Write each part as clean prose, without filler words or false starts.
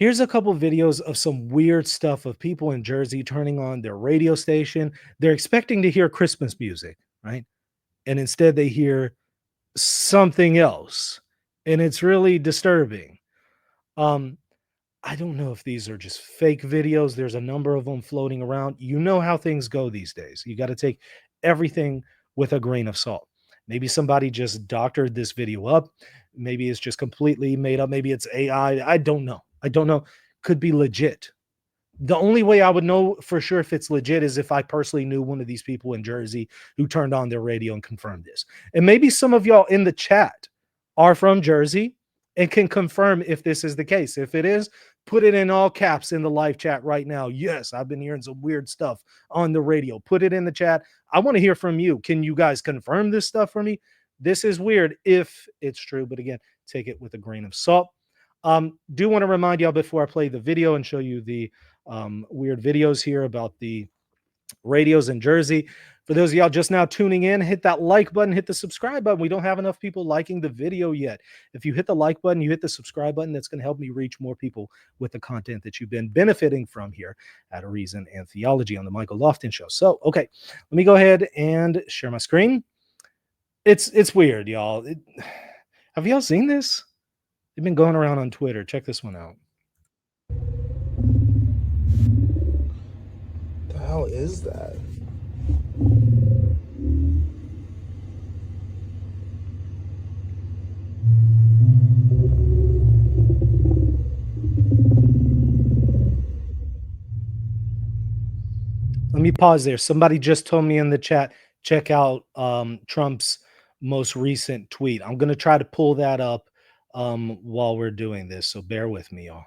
Here's a couple videos of some weird stuff of people in Jersey turning on their radio station. They're expecting to hear Christmas music, right? And instead they hear something else. And it's really disturbing. Um, I don't know if these are just fake videos. There's a number of them floating around. You know how things go these days. You got to take everything with a grain of salt. Maybe somebody just doctored this video up. Maybe it's just completely made up. Maybe it's AI. I don't know. I don't know. Could be legit. The only way I would know for sure if it's legit is if I personally knew one of these people in Jersey who turned on their radio and confirmed this. And maybe some of y'all in the chat are from Jersey and can confirm if this is the case. If it is, put it in all caps in the live chat right now. Yes, I've been hearing some weird stuff on the radio. Put it in the chat. I want to hear from you. Can you guys confirm this stuff for me? This is weird if it's true, but again, take it with a grain of salt. Do want to remind y'all before I play the video and show you the weird videos here about the radios in Jersey. For those of y'all just now tuning in, hit that like button, hit the subscribe button. We don't have enough people liking the video yet. If you hit the like button, you hit the subscribe button, that's going to help me reach more people with the content that you've been benefiting from here at A Reason and Theology on the Michael Lofton Show. So, okay, let me go ahead and share my screen. It's weird, y'all. Have y'all seen this? They've been going around on Twitter. Check this one out. The hell is that? Let me pause there. Somebody just told me in the chat, check out Trump's most recent tweet. I'm going to try to pull that up while we're doing this. So bear with me, y'all.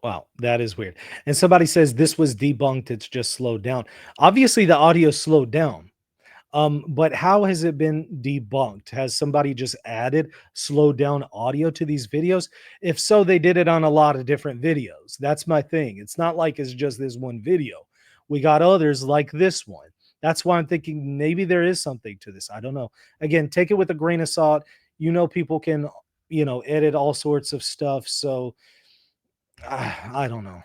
Wow, that is weird. And somebody says this was debunked. It's just slowed down. Obviously, the audio slowed down. But how has it been debunked? Has somebody just added slowed down audio to these videos? If so, they did it on a lot of different videos. That's my thing. It's not like it's just this one video. We got others like this one. That's why I'm thinking maybe there is something to this. I don't know. Again, take it with a grain of salt. You know, people can, edit all sorts of stuff. So I don't know.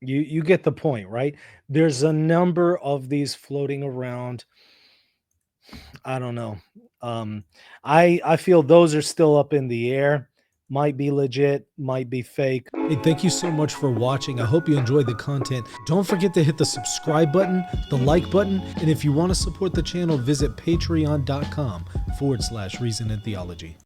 You get the point, right? There's a number of these floating around. I don't know. I feel those are still up in the air. Might be legit, might be fake. Hey, thank you so much for watching. I hope you enjoyed the content. Don't forget to hit the subscribe button, the like button, and if you want to support the channel, visit patreon.com/Reason and Theology.